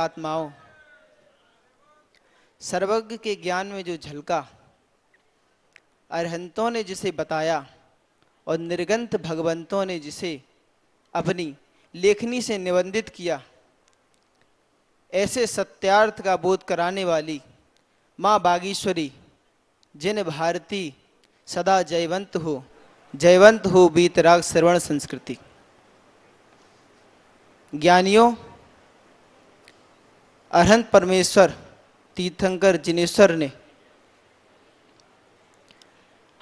आत्माओं, सर्वज्ञ के ज्ञान में जो झलका, अरहंतों ने जिसे बताया और निर्गंत भगवंतों ने जिसे अपनी लेखनी से निबंधित किया, ऐसे सत्यार्थ का बोध कराने वाली माँ बागीश्वरी, जिन भारती सदा जयवंत हो बीतराग श्रवण संस्कृति। ज्ञानियों, अरहंत परमेश्वर तीर्थंकर जिनेश्वर ने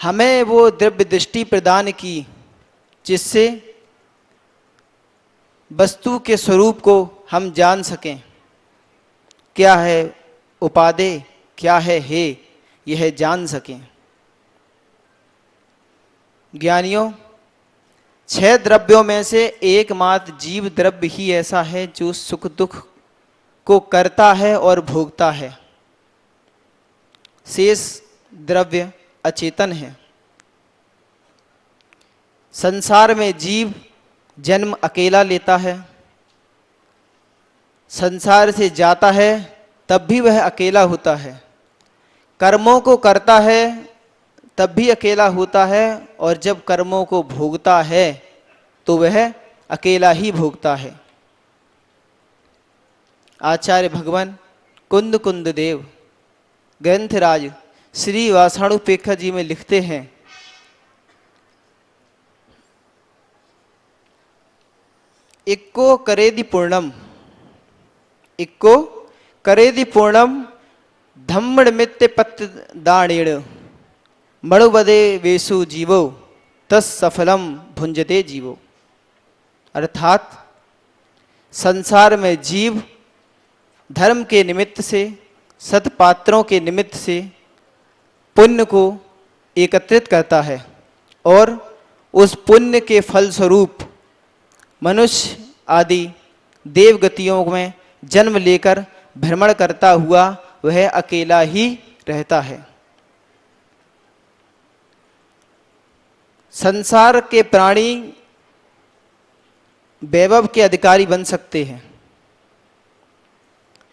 हमें वो दिव्य दृष्टि प्रदान की जिससे वस्तु के स्वरूप को हम जान सकें। क्या है उपादेय, क्या है हे, यह जान सकें। ज्ञानियों, 6 द्रव्यों में से एकमात्र जीव द्रव्य ही ऐसा है जो सुख दुख को करता है और भोगता है। शेष द्रव्य अचेतन है। संसार में जीव जन्म अकेला लेता है, संसार से जाता है तब भी वह अकेला होता है, कर्मों को करता है तब भी अकेला होता है, और जब कर्मों को भोगता है तो वह अकेला ही भोगता है। आचार्य भगवान कुंद कुंद देव ग्रंथराज श्री वासाणुपेखा जी में लिखते हैं, इक्को करेदि पूर्णम धम्ममित्य पत्त दाणेण मणुबदे वेशु जीवो तत्सफलम भुंजते जीवो। अर्थात संसार में जीव धर्म के निमित्त से, सत्पात्रों के निमित्त से पुण्य को एकत्रित करता है और उस पुण्य के फलस्वरूप मनुष्य आदि देवगतियों में जन्म लेकर भ्रमण करता हुआ वह अकेला ही रहता है। संसार के प्राणी वैभव के अधिकारी बन सकते हैं,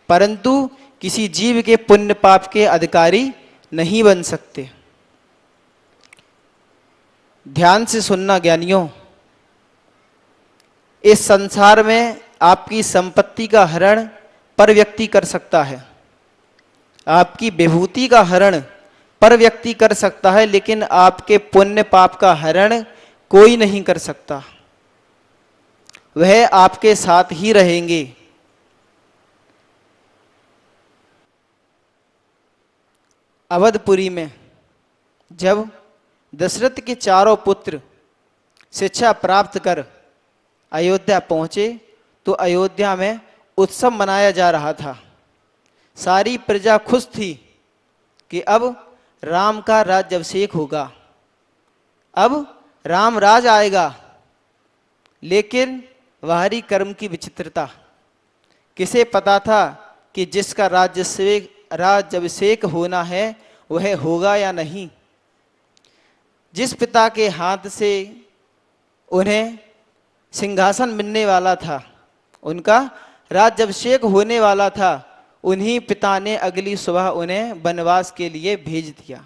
परंतु किसी जीव के पुण्य पाप के अधिकारी नहीं बन सकते। ध्यान से सुनना ज्ञानियों, इस संसार में आपकी संपत्ति का हरण पर व्यक्ति कर सकता है, आपकी विभूति का हरण पर व्यक्ति कर सकता है, लेकिन आपके पुण्य पाप का हरण कोई नहीं कर सकता। वह आपके साथ ही रहेंगे। अवधपुरी में जब दशरथ के चारों पुत्र शिक्षा प्राप्त कर अयोध्या पहुंचे तो अयोध्या में उत्सव मनाया जा रहा था। सारी प्रजा खुश थी कि अब राम का राज्याभिषेक होगा, अब राम राज आएगा। लेकिन बाहरी कर्म की विचित्रता, किसे पता था कि जिसका राज्याभिषेक होना है वह होगा या नहीं। जिस पिता के हाथ से उन्हें सिंहासन मिलने वाला था, उनका राज्याभिषेक होने वाला था, उन्हीं पिता ने अगली सुबह उन्हें वनवास के लिए भेज दिया।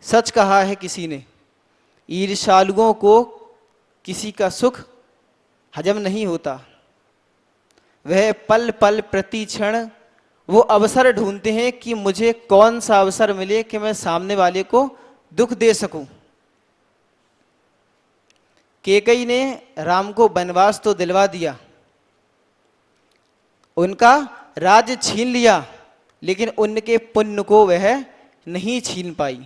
सच कहा है किसी ने, ईर्ष्यालुओं को किसी का सुख हजम नहीं होता। वह पल पल प्रति क्षण वो अवसर ढूंढते हैं कि मुझे कौन सा अवसर मिले कि मैं सामने वाले को दुख दे सकूं। कैकेयी ने राम को वनवास तो दिलवा दिया, उनका राज्य छीन लिया, लेकिन उनके पुण्य को वह नहीं छीन पाई।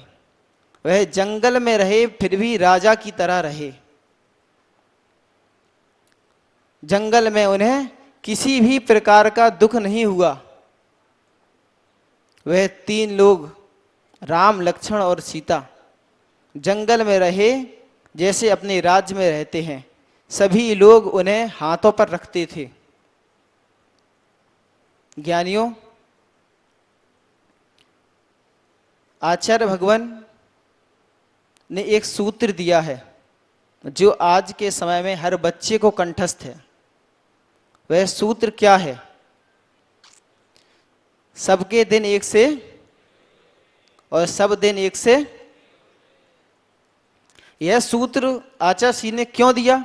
वह जंगल में रहे फिर भी राजा की तरह रहे। जंगल में उन्हें किसी भी प्रकार का दुख नहीं हुआ। वह 3 लोग, राम लक्ष्मण और सीता, जंगल में रहे जैसे अपने राज्य में रहते हैं। सभी लोग उन्हें हाथों पर रखते थे। ज्ञानियों, आचार्य भगवान ने एक सूत्र दिया है जो आज के समय में हर बच्चे को कंठस्थ है। वह सूत्र क्या है? सबके दिन एक से और सब दिन एक से। यह सूत्र आचार्य श्री ने क्यों दिया?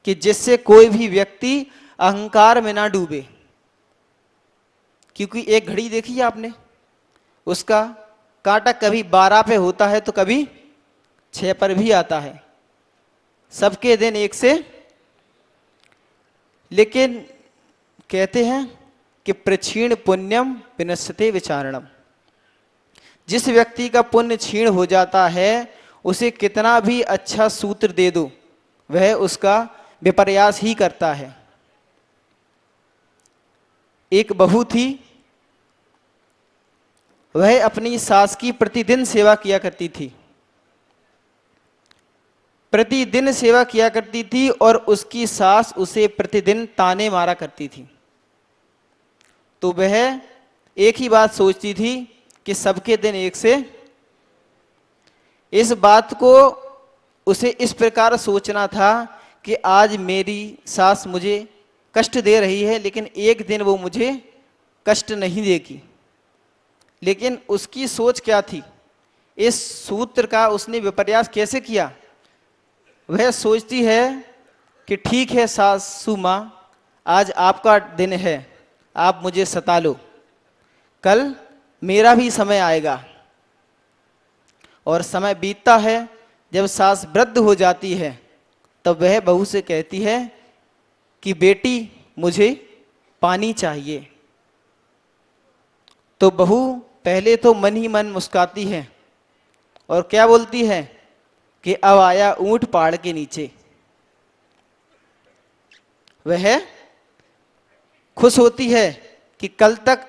कि जिससे कोई भी व्यक्ति अहंकार में ना डूबे। क्योंकि एक घड़ी देखी है आपने, उसका कांटा कभी 12 पे होता है तो कभी 6 पर भी आता है। सबके दिन एक से। लेकिन कहते हैं कि प्रक्षीण पुण्यम विनश्यते विचारणम। जिस व्यक्ति का पुण्य क्षीण हो जाता है, उसे कितना भी अच्छा सूत्र दे दो, वह उसका विपर्यास ही करता है। एक बहू थी, वह अपनी सास की प्रतिदिन सेवा किया करती थी, प्रतिदिन सेवा किया करती थी, और उसकी सास उसे प्रतिदिन ताने मारा करती थी। तो वह एक ही बात सोचती थी कि सबके दिन एक से। इस बात को उसे इस प्रकार सोचना था कि आज मेरी सास मुझे कष्ट दे रही है, लेकिन एक दिन वो मुझे कष्ट नहीं देगी। लेकिन उसकी सोच क्या थी? इस सूत्र का उसने विपर्यास कैसे किया? वह सोचती है कि ठीक है सासू माँ, आज आपका दिन है, आप मुझे सता लो, कल मेरा भी समय आएगा। और समय बीतता है, जब सास वृद्ध हो जाती है, तब वह बहू से कहती है कि बेटी मुझे पानी चाहिए। तो बहू पहले तो मन ही मन मुस्काती है और क्या बोलती है कि अब आया ऊंट पहाड़ के नीचे। वह खुश होती है कि कल तक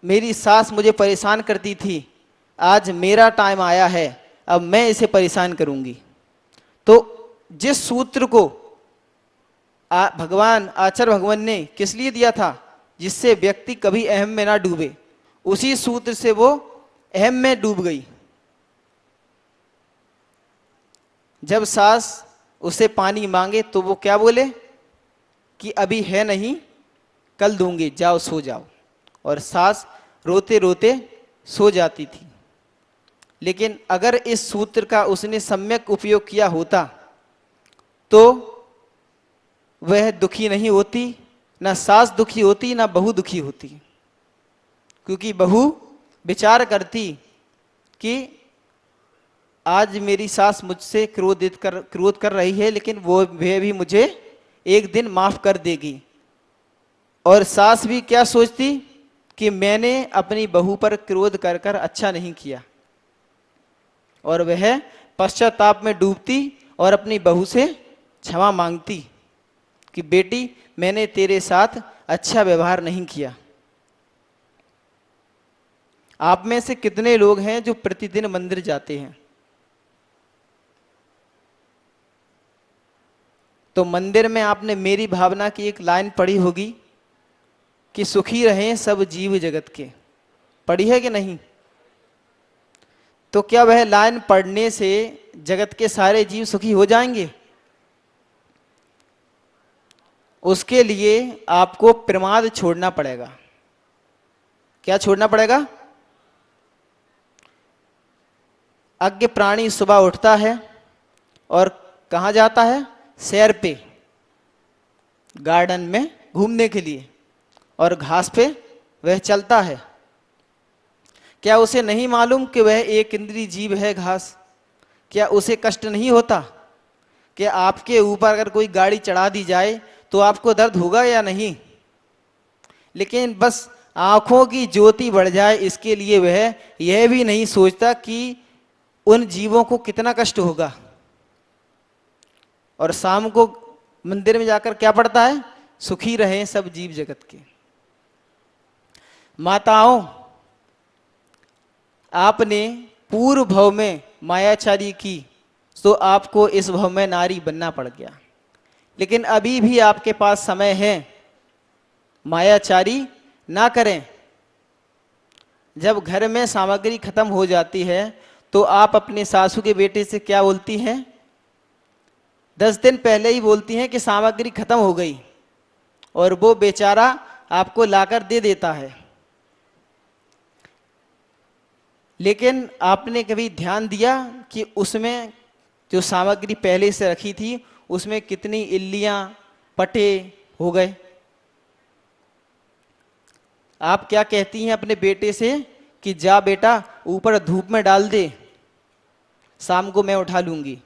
मेरी सास मुझे परेशान करती थी, आज मेरा टाइम आया है, अब मैं इसे परेशान करूंगी। तो जिस सूत्र को भगवान आचार्य भगवान ने किस लिए दिया था? जिससे व्यक्ति कभी अहम में ना डूबे, उसी सूत्र से वो अहम में डूब गई। जब सास उसे पानी मांगे तो वो क्या बोले कि अभी है नहीं, कल दूंगी, जाओ सो जाओ। और सास रोते रोते सो जाती थी। लेकिन अगर इस सूत्र का उसने सम्यक उपयोग किया होता तो वह दुखी नहीं होती, ना सास दुखी होती, ना बहू दुखी होती। क्योंकि बहू विचार करती कि आज मेरी सास मुझसे क्रोध कर रही है, लेकिन वह भी मुझे एक दिन माफ कर देगी। और सास भी क्या सोचती कि मैंने अपनी बहू पर क्रोध कर कर अच्छा नहीं किया, और वह पश्चाताप में डूबती और अपनी बहू से क्षमा मांगती कि बेटी मैंने तेरे साथ अच्छा व्यवहार नहीं किया। आप में से कितने लोग हैं जो प्रतिदिन मंदिर जाते हैं? तो मंदिर में आपने मेरी भावना की एक लाइन पढ़ी होगी कि सुखी रहें सब जीव जगत के। पढ़ी है कि नहीं? तो क्या वह लाइन पढ़ने से जगत के सारे जीव सुखी हो जाएंगे? उसके लिए आपको प्रमाद छोड़ना पड़ेगा। क्या छोड़ना पड़ेगा? अज्ञ प्राणी सुबह उठता है और कहाँ जाता है? सैर पे, गार्डन में घूमने के लिए, और घास पे वह चलता है। क्या उसे नहीं मालूम कि वह एक इंद्रिय जीव है घास? क्या उसे कष्ट नहीं होता? क्या आपके ऊपर अगर कोई गाड़ी चढ़ा दी जाए तो आपको दर्द होगा या नहीं? लेकिन बस आंखों की ज्योति बढ़ जाए, इसके लिए वह यह भी नहीं सोचता कि उन जीवों को कितना कष्ट होगा। और शाम को मंदिर में जाकर क्या पढ़ता है? सुखी रहें सब जीव जगत के। माताओं, आपने पूर्व भव में मायाचारी की तो आपको इस भव में नारी बनना पड़ गया। लेकिन अभी भी आपके पास समय है, मायाचारी ना करें। जब घर में सामग्री खत्म हो जाती है तो आप अपने सासू के बेटे से क्या बोलती हैं? 10 दिन पहले ही बोलती हैं कि सामग्री खत्म हो गई, और वो बेचारा आपको लाकर दे देता है। लेकिन आपने कभी ध्यान दिया कि उसमें जो सामग्री पहले से रखी थी उसमें कितनी इल्लियां पटे हो गए। आप क्या कहती हैं अपने बेटे से कि जा बेटा ऊपर धूप में डाल दे, शाम को मैं उठा लूंगी,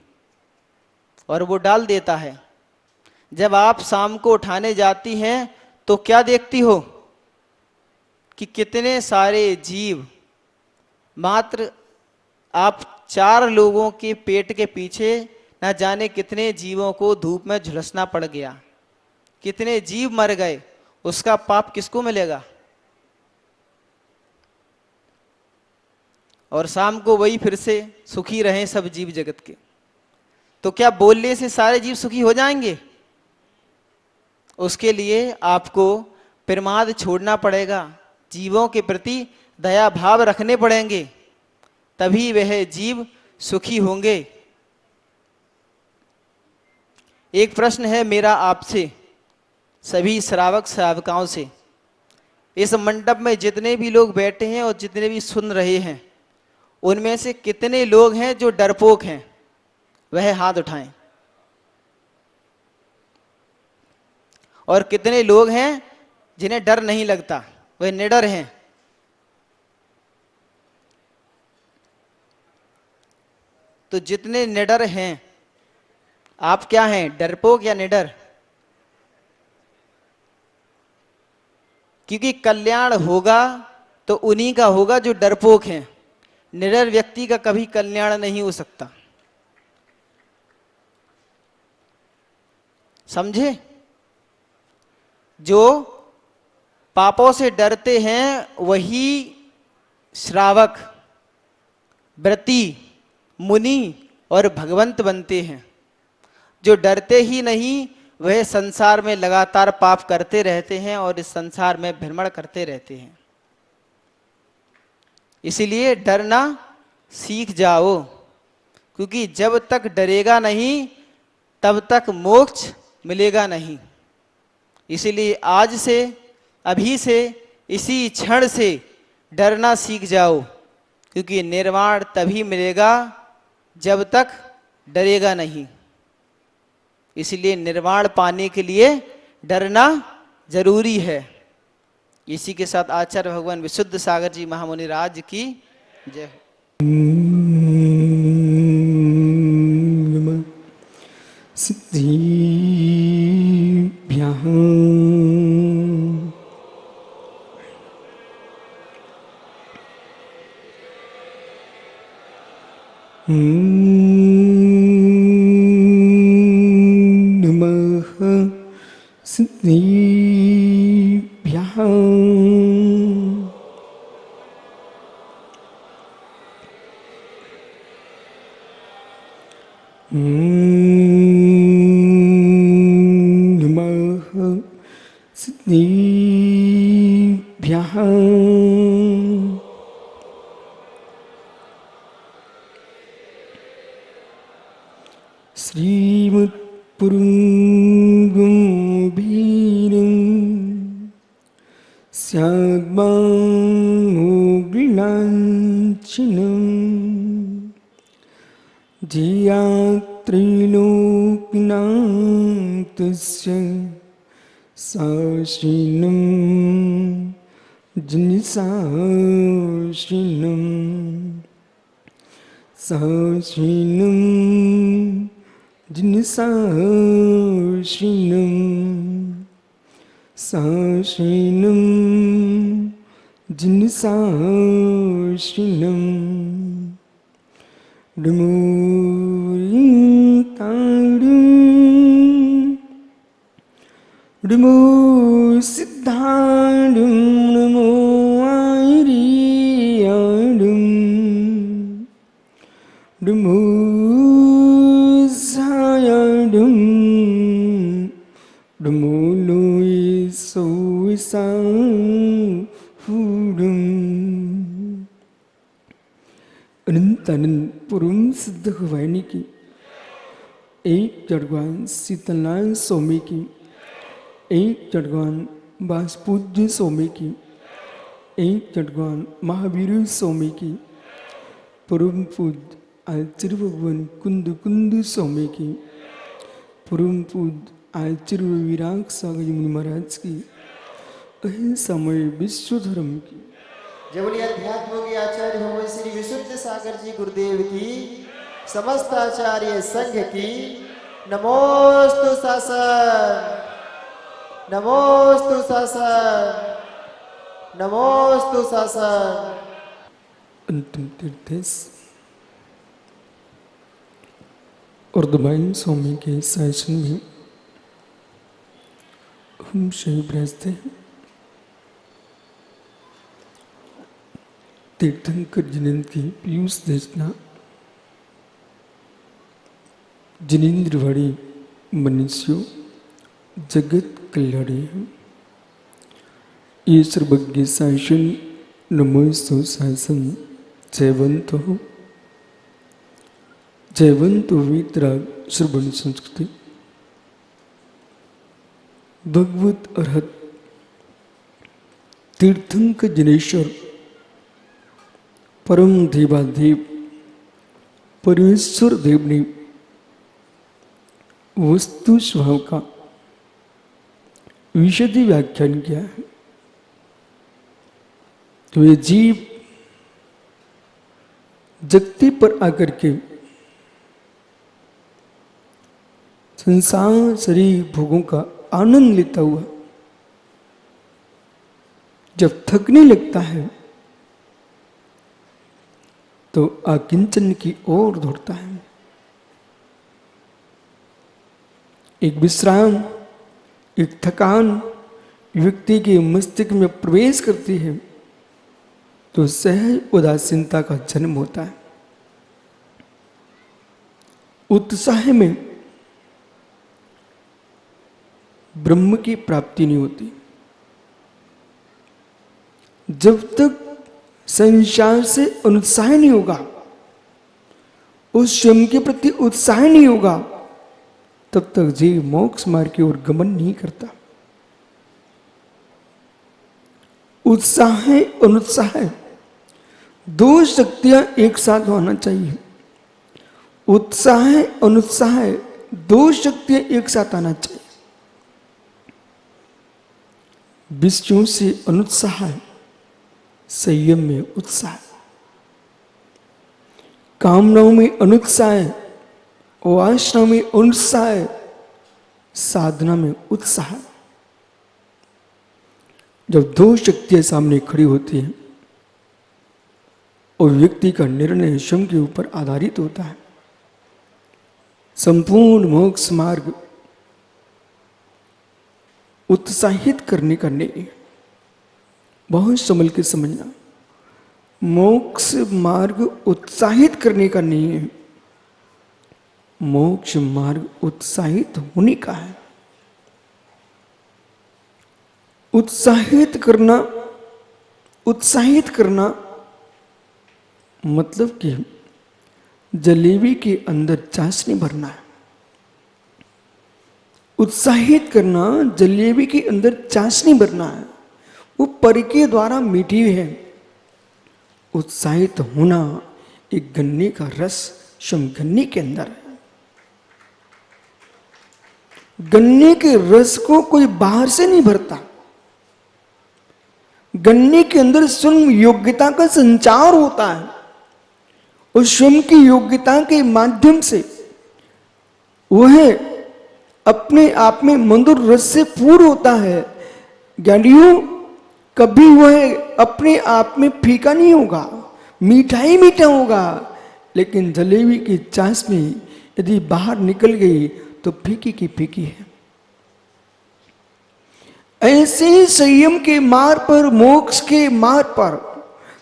और वो डाल देता है। जब आप शाम को उठाने जाती हैं तो क्या देखती हो कि कितने सारे जीव, मात्र आप 4 लोगों के पेट के पीछे न जाने कितने जीवों को धूप में झुलसना पड़ गया, कितने जीव मर गए, उसका पाप किसको मिलेगा? और शाम को वही फिर से सुखी रहे सब जीव जगत के। तो क्या बोलने से सारे जीव सुखी हो जाएंगे? उसके लिए आपको प्रमाद छोड़ना पड़ेगा, जीवों के प्रति दया भाव रखने पड़ेंगे, तभी वह जीव सुखी होंगे। एक प्रश्न है मेरा आपसे, सभी श्रावक श्राविकाओं से। इस मंडप में जितने भी लोग बैठे हैं और जितने भी सुन रहे हैं, उनमें से कितने लोग हैं जो डरपोक हैं? वह हाथ उठाएं। और कितने लोग हैं जिन्हें डर नहीं लगता, वह निडर हैं? तो जितने निडर हैं, आप क्या हैं, डरपोक या निडर? क्योंकि कल्याण होगा तो उन्हीं का होगा जो डरपोक हैं। निडर व्यक्ति का कभी कल्याण नहीं हो सकता, समझे? जो पापों से डरते हैं वही श्रावक, व्रती, मुनि और भगवंत बनते हैं। जो डरते ही नहीं वह संसार में लगातार पाप करते रहते हैं और इस संसार में भ्रमण करते रहते हैं। इसीलिए डरना सीख जाओ, क्योंकि जब तक डरेगा नहीं तब तक मोक्ष मिलेगा नहीं। इसीलिए आज से, अभी से, इसी क्षण से डरना सीख जाओ, क्योंकि निर्वाण तभी मिलेगा जब तक डरेगा नहीं। इसलिए निर्वाण पाने के लिए डरना जरूरी है। इसी के साथ आचार्य भगवान विशुद्ध सागर जी महामुनि राज की जय। सिद्धिभ्यः नमः सिद्धिभ्यः नमः सिद्धिभ्यः श्रीमत्पुरुगुम्भीरं स्याद्मामोगलाञ्छनं धिया त्रिलोकिनां तस्य साशिनं जिनसाशिनं साशिनं जिनसाशिनं साशिनं जिनसाशिनं डमोरिताडुं डमो सिद्धाडुं नमो आर्याडुं डमो सायाडुं डमो लोय सोसाहुडुं अनंत अनंत पुरुष सिद्ध भवानी की, एक जड़वान शीतलनारायण स्वामी की, एक चटगान बासपूज्य स्वामी की, एक चटगान महावीर स्वामी की, परम पूज्य आचार्य भगवान कुंद कुंद स्वामी की, परम पूज्य आचार्य विराग सागर जी मुनि महाराज की, अहिंसामय विश्व धर्म की, जय बोलिए अध्यात्म के आचार्य भगवान श्री विशुद्ध सागर जी गुरुदेव की, समस्त आचार्य संघ की, नमोस्तु शासन, नमोस्तु शासन, नमोस्तु शासन। अंतिम तीर्थेश और दुबाई स्वामी के शासन में हम शहीद रहते हैं। तीर्थंकर जिनेन्द्र की पीयूष देशना जिनेन्द्रवाड़ी मनुष्यों जगत कल्याणी है। ये सर्वज्ञ शासन नमोस्तु शासन जयवंत हो, जयवंत वीतराग श्रवण संस्कृति भगवत अर्हत तीर्थंकर जिनेश्वर परम देवादेव परमेश्वर देव ने वस्तु स्वभाव का विशद व्याख्यान किया है। तो ये जीव जगती पर आकर के संसार शरीर भोगों का आनंद लेता हुआ जब थकने लगता है तो आकिंचन की ओर दौड़ता है। एक विश्राम, एक थकान व्यक्ति के मस्तिष्क में प्रवेश करती है तो सहज उदासीनता का जन्म होता है। उत्साह में ब्रह्म की प्राप्ति नहीं होती। जब तक संसार से अनुत्साह नहीं होगा, उस स्वयं के प्रति उत्साह नहीं होगा, तब तक जीव मोक्ष मार्ग की ओर गमन नहीं करता। उत्साह अनुत्साह दो शक्तियां एक साथ होना चाहिए। उत्साह अनुत्साह दो शक्तियां एक साथ आना चाहिए। विषयों से अनुत्साह, संयम में उत्साह, कामनाओं में अनुत्साह, वासना में अनुत्साह, साधना में उत्साह। जब दो शक्तियां सामने खड़ी होती हैं और व्यक्ति का निर्णय स्वयं के ऊपर आधारित होता है। संपूर्ण मोक्ष मार्ग उत्साहित करने का नहीं, बहुत संभल के समझना। मोक्ष मार्ग उत्साहित करने का नहीं है, मोक्ष मार्ग उत्साहित होने का है। उत्साहित करना मतलब कि जलेबी के अंदर चाशनी भरना है। उत्साहित करना जलेबी के अंदर चाशनी भरना है। वो पर के द्वारा मीठी है। उत्साहित होना एक गन्ने का रस स्वयं गन्ने के अंदर है। गन्ने के रस को कोई बाहर से नहीं भरता। गन्ने के अंदर स्वयं योग्यता का संचार होता है और स्वयं की योग्यता के माध्यम से वह अपने आप में मधुर रस से पूर्ण होता है। ज्ञानियों, कभी वह अपने आप में फीका नहीं होगा, मीठा ही मीठा होगा। लेकिन जलेबी की चाशनी यदि बाहर निकल गई तो फीकी की फीकी है। ऐसे ही संयम के मार्ग पर, मोक्ष के मार्ग पर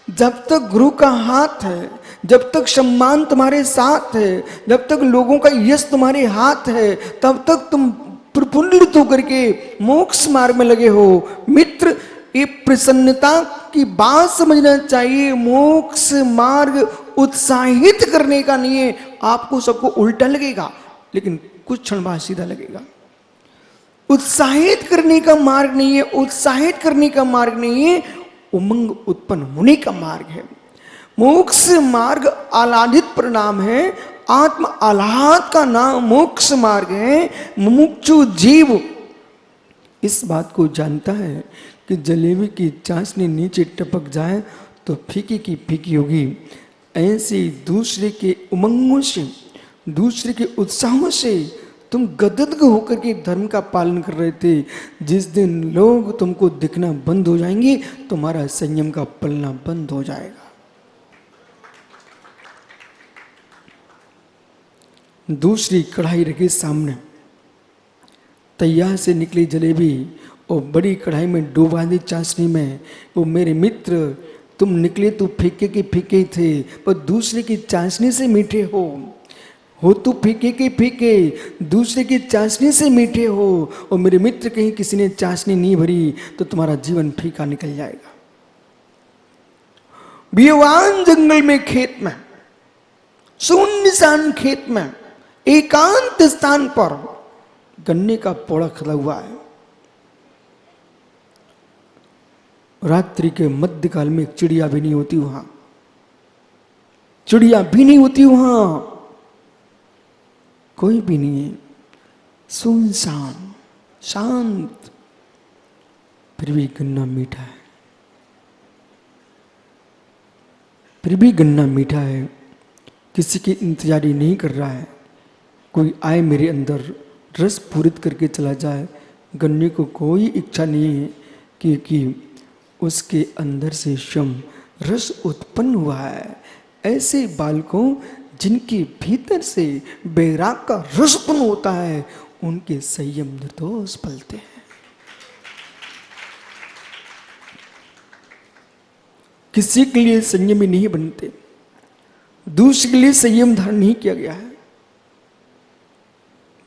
जब तक गुरु का हाथ है, जब तक सम्मान तुम्हारे साथ है, जब तक लोगों का यश तुम्हारे हाथ है, तब तक तुम प्रफुल्लित होकर के मोक्ष मार्ग में लगे हो। मित्र, ये प्रसन्नता की बात समझना चाहिए। मोक्ष मार्ग उत्साहित करने का नहीं है। आपको सबको उल्टा लगेगा, लेकिन कुछ क्षण बाद सीधा लगेगा। उत्साहित करने का मार्ग नहीं है, उत्साहित करने का मार्ग नहीं है, उमंग उत्पन्न होने का मार्ग है। मोक्ष मार्ग आह्लादित परिणाम है, आत्म आह्लाद का नाम मोक्ष मार्ग है। मुमुक्षु जीव इस बात को जानता है कि जलेबी की चाशनी नीचे टपक जाए तो फीकी की फीकी होगी। ऐसे दूसरे के उमंगों से, दूसरे के उत्साहों से तुम गदगद होकर के धर्म का पालन कर रहे थे। जिस दिन लोग तुमको दिखना बंद हो जाएंगे, तुम्हारा संयम का पलना बंद हो जाएगा। दूसरी कढ़ाई रखी सामने, तैयार से निकली जलेबी और बड़ी कढ़ाई में डूबा दी चाशनी में। वो मेरे मित्र, तुम निकले तो फीके के फीके थे, पर दूसरे की चाशनी से मीठे हो तो फीके के फीके, दूसरे की चाशनी से मीठे हो। और मेरे मित्र, कहीं किसी ने चाशनी नहीं भरी तो तुम्हारा जीवन फीका निकल जाएगा। बियावान जंगल में, खेत में, सुनसान खेत में, एकांत स्थान पर गन्ने का पौधा खड़ा हुआ है। रात्रि के मध्यकाल में एक चिड़िया भी नहीं होती वहां, चिड़िया भी नहीं होती वहां, कोई भी नहीं है, सुनसान शांत। फिर भी गन्ना मीठा है, फिर भी गन्ना मीठा है। किसी की इंतजारी नहीं कर रहा है, कोई आए मेरे अंदर रस पूरित करके चला जाए। गन्ने को कोई इच्छा नहीं है, क्योंकि उसके अंदर से शम रस उत्पन्न हुआ है। ऐसे बालकों जिनके भीतर से बैराग का रस उत्पन्न होता है, उनके संयम निर्दोष पलते हैं। किसी के लिए संयमी नहीं बनते, दूसरे के लिए संयम धारण नहीं किया गया है।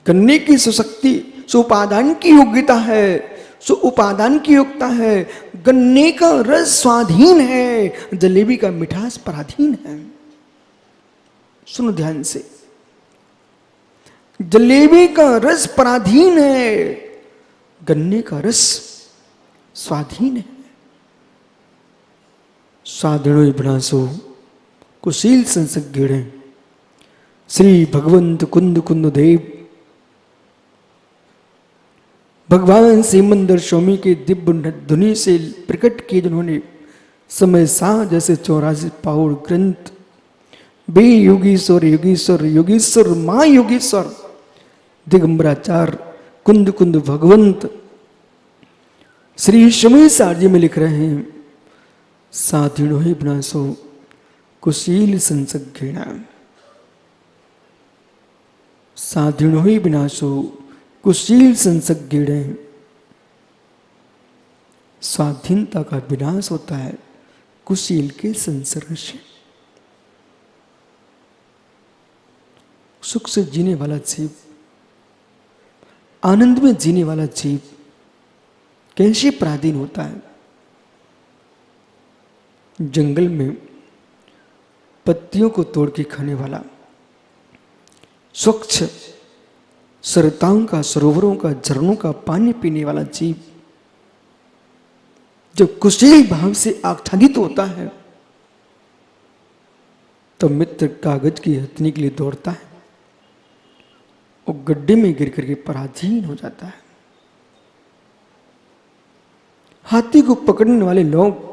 गन्ने की सुशक्ति, सुपादान की योग्यता है, सो उपादान की योग्यता है। गन्ने का रस स्वाधीन है, जलेबी का मिठास पराधीन है। सुनो ध्यान से, जलेबी का रस पराधीन है, गन्ने का रस स्वाधीन है। स्वाधीनो विनाशो कुशील संसज्ञ श्री भगवंत कुंद कुंद देव भगवान सिमंदर स्वामी के दिव्य धुनी से प्रकट किए, जिन्होंने समय सा जैसे 84 पाउर ग्रंथ, बे योगीश्वर योगीश्वर योगीश्वर मां योगीश्वर दिगंबराचार कुंद कुंद भगवंत श्री शमी सारजी में लिख रहे हैं, साधिणो ही विनाशो कुशील संसज्ञेण, साधिणो ही विनाशो कुशील संसज्ञेण। स्वाधीनता का विनाश होता है कुशील के संसर्ग से। सुख से जीने वाला जीव, आनंद में जीने वाला जीव कैसे पराधीन होता है? जंगल में पत्तियों को तोड़ के खाने वाला, स्वच्छ सरताओं का, सरोवरों का, झरनों का पानी पीने वाला जीव जब कुशील भाव से आच्छादित होता है, तो मित्र कागज की हथनी के लिए दौड़ता है और गड्ढे में गिर करके पराधीन हो जाता है। हाथी को पकड़ने वाले लोग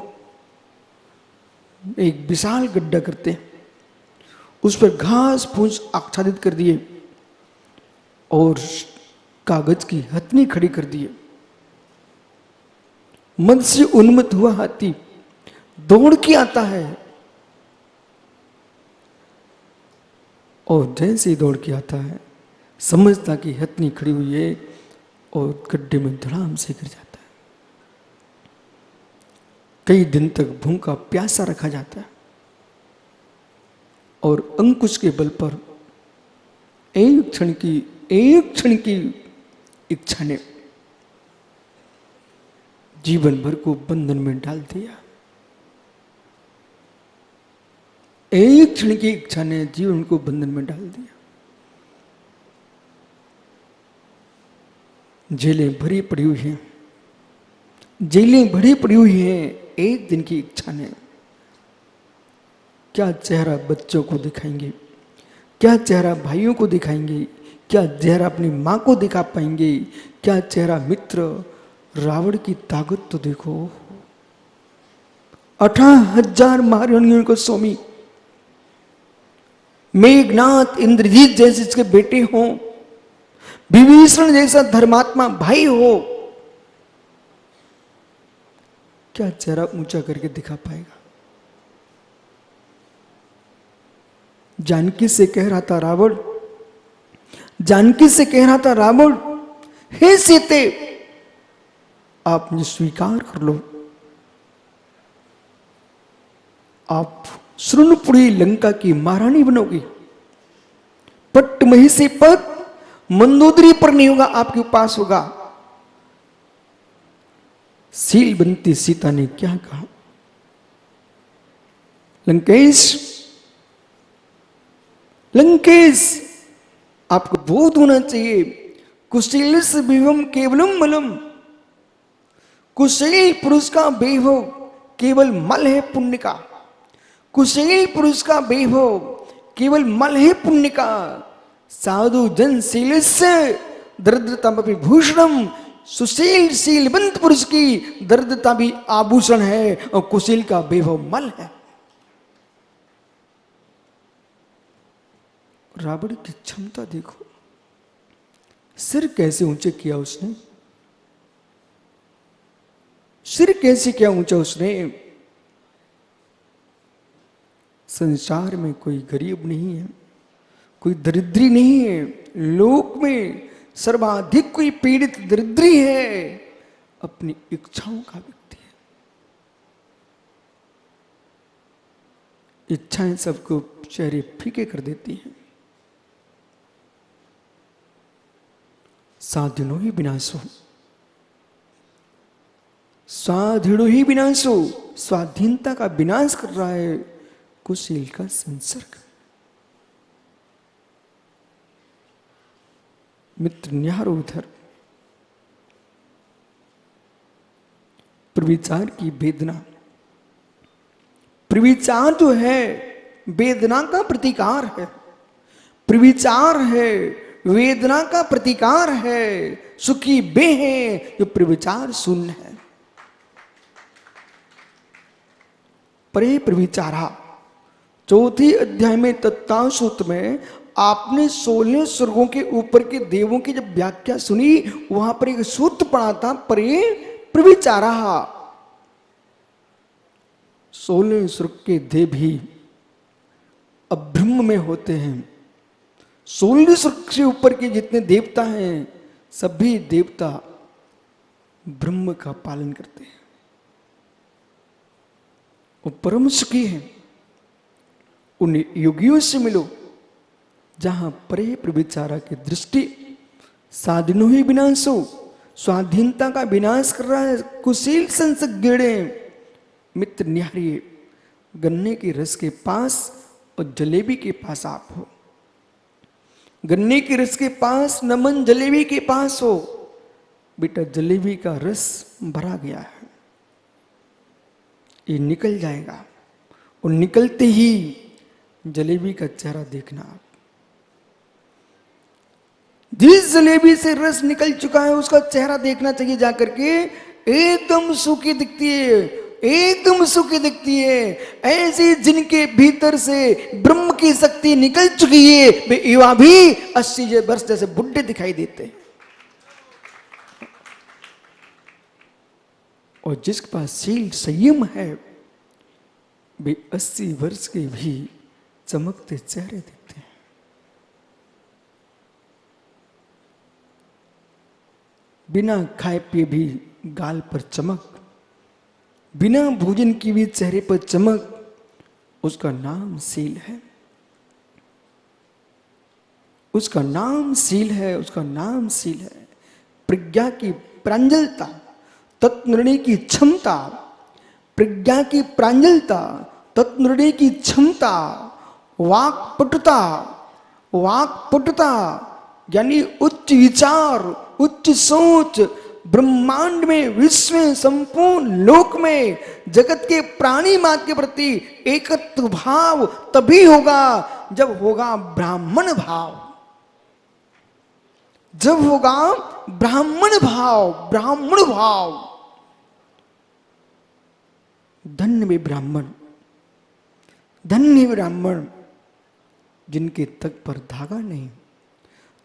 एक विशाल गड्ढा करते हैं, उस पर घास फूस आच्छादित कर दिए और कागज की हथनी खड़ी कर दिए। मन से उन्मत्त हुआ हाथी दौड़ के आता है और जैसे ही दौड़ के आता है, समझता कि हथनी खड़ी हुई है और गड्ढे में धड़ाम से गिर जाता है। कई दिन तक भूखा प्यासा रखा जाता है और अंकुश के बल पर एक क्षण की इच्छा ने जीवन भर को बंधन में डाल दिया। एक क्षण की इच्छा ने जीवन को बंधन में डाल दिया। जेलें भरी पड़ी हुई हैं, जेलें भरी पड़ी हुई हैं एक दिन की इच्छा ने। क्या चेहरा बच्चों को दिखाएंगे, क्या चेहरा भाइयों को दिखाएंगे, क्या चेहरा अपनी मां को दिखा पाएंगे, क्या चेहरा मित्र। रावण की ताकत तो देखो, 18,000 महारानियों को स्वामी, मेघनाथ इंद्रजीत जैसे इसके बेटे हों, विभीषण जैसा धर्मात्मा भाई हो, क्या चेहरा ऊंचा करके दिखा पाएगा। जानकी से कह रहा था रावण, जानकी से कह रहा था रावण, हे सीते आप मुझे स्वीकार कर लो, आप श्रुनपुरी लंका की महारानी बनोगी, पट्ट महिषी पद मंदोदरी पर नहीं होगा, आपके पास होगा। सीलबंती सीता ने क्या कहा, लंकेश, लंकेश आपको बोध होना चाहिए, कुशील से विभम केवलम मलम, कुशील पुरुष का वैभव केवल मल है पुण्य का, कुशील पुरुष का वैभव केवल मल है पुण्य का। साधु जन शील से दरिद्रता भी भूषणम, सुशील शीलवंत पुरुष की दरिद्रता भी आभूषण है और कुशील का वैभव मल है। रावण की क्षमता देखो, सिर कैसे ऊंचे किया उसने, सिर कैसे किया ऊंचा उसने। संसार में कोई गरीब नहीं है, कोई दरिद्री नहीं है, लोक में सर्वाधिक कोई पीड़ित दरिद्री है, अपनी इच्छाओं का व्यक्ति है। इच्छाएं सबको चेहरे फीके कर देती हैं। साधिनो ही विनाशो, स्वाधीनो ही विनाशो, स्वाधीनता का विनाश कर रहा है कुशील का संसर्ग। मित्र न्यारो उधर प्रविचार की वेदना, प्रविचार जो है वेदना का प्रतिकार है, प्रविचार है वेदना का प्रतिकार है। सुखी वे हैं जो प्रविचार शून्य है। परे प्रविचारा, चौथी अध्याय में तत्तां सूत्र में आपने 16 स्वर्गों के ऊपर के देवों की जब व्याख्या सुनी, वहां पर एक सूत्र पढ़ा था, परे प्रविचारा। 16 स्वर्ग के देव भी अब्रह्म में होते हैं। 16 स्वर्ग से ऊपर के जितने देवता हैं, सभी देवता ब्रह्म का पालन करते हैं, वो परम सुखी हैं। उन योगियों से मिलो जहां परे प्रविचारा की दृष्टि, साधनो ही विनाशो, स्वाधीनता का विनाश कर रहा है कुशील संसज्ञेड़े। मित्र निहारिए, गन्ने के रस के पास और जलेबी के पास आप हो, गन्ने के रस के पास नमन जलेबी के पास हो। बेटा जलेबी का रस भरा गया है, ये निकल जाएगा, और निकलते ही जलेबी का चेहरा देखना आप। जिस जलेबी से रस निकल चुका है उसका चेहरा देखना चाहिए जाकर के, एकदम सूखी दिखती है, एकदम सूखी दिखती है। ऐसे जिनके भीतर से ब्रह्म की शक्ति निकल चुकी है, वे युवा भी 80 वर्ष जैसे बुढ़े दिखाई देते हैं। और जिसके पास शील संयम है, वे 80 वर्ष के भी चमकते चेहरे दिखते हैं। बिना खाए पिए भी गाल पर चमक, बिना भोजन की भी चेहरे पर चमक, उसका नाम शील है, उसका नाम शील है, उसका नाम शील है। प्रज्ञा की प्रांजलता, तत्निर्णय की क्षमता, प्रज्ञा की प्रांजलता, तत्निर्णय की क्षमता, वाक्पटुता, वाक्पटुता यानी उच्च विचार, उच्च सोच, ब्रह्मांड में, विश्व में, संपूर्ण लोक में जगत के प्राणी मात्र के प्रति एकत्व भाव तभी होगा जब होगा ब्राह्मण भाव, जब होगा ब्राह्मण भाव, ब्राह्मण भाव। धन्य वे ब्राह्मण, धन्य ब्राह्मण जिनके तक पर धागा नहीं,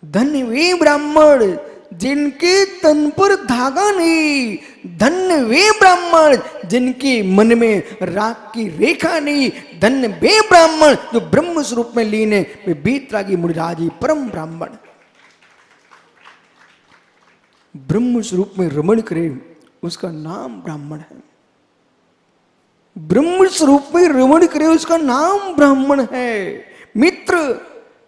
धन्य वे ब्राह्मण जिनके तन पर धागा नहीं, धन्य वे ब्राह्मण जिनके मन में राग की रेखा नहीं, धन्य वे ब्राह्मण जो ब्रह्म स्वरूप में लीन है, वे बीतरागी मुनिराजी परम ब्राह्मण। ब्रह्म स्वरूप में रमण करे उसका नाम ब्राह्मण है, ब्रह्म स्वरूप में रमण करे उसका नाम ब्राह्मण है। मित्र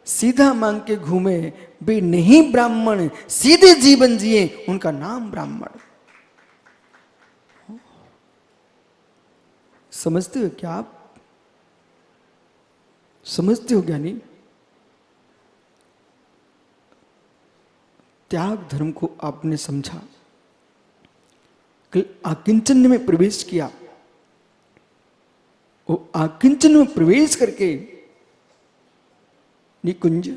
सीधा मांग के घूमे वे नहीं ब्राह्मण, सीधे जीवन जिए उनका नाम ब्राह्मण। समझते हो क्या आप? समझते हो ज्ञानी? त्याग धर्म को आपने समझा, कल आकिंचन में प्रवेश किया, वो आकिंचन में प्रवेश करके निकुंज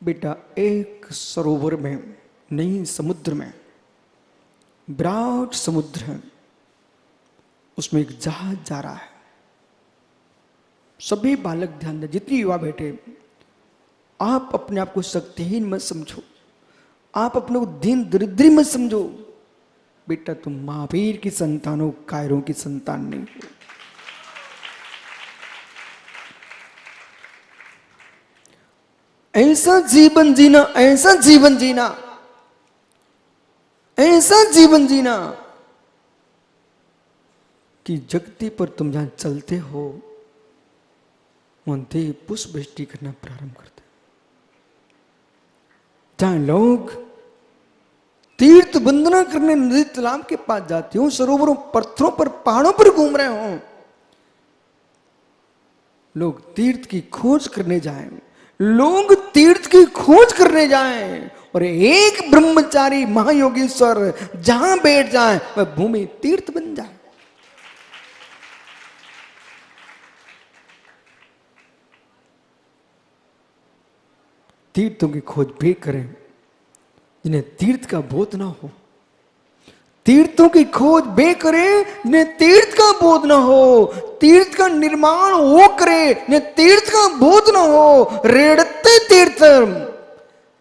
बेटा एक सरोवर में नहीं, समुद्र में, विराट समुद्र है, उसमें एक जहाज जा रहा है। सभी बालक ध्यान दें, जितने युवा बैठे, आप अपने आप को शक्तिहीन मत समझो, आप अपने को दीन दरिद्री मत समझो। बेटा तुम महावीर की संतान हो, कायरों की संतान नहीं हो। ऐसा जीवन जीना, ऐसा जीवन जीना, ऐसा जीवन जीना कि जगती पर तुम जहां चलते हो वहां देव पुष्प वृष्टि करना प्रारंभ करते, जहां लोग तीर्थ वंदना करने नदी तालाब के पास जाते हो, सरोवरों, पत्थरों पर, पहाड़ों पर घूम रहे हो, लोग तीर्थ की खोज करने जाएं, लोग तीर्थ की खोज करने जाएं, और एक ब्रह्मचारी महायोगेश्वर जहां बैठ जाए वह भूमि तीर्थ बन जाए। तीर्थों की खोज भी करें जिन्हें तीर्थ का बोध ना हो, तीर्थों की खोज बे करे जिन्हें तीर्थ का बोध ना हो, तीर्थ का निर्माण वो करे जिन्हें तीर्थ का बोध ना हो। रेड़ते तीर्थ,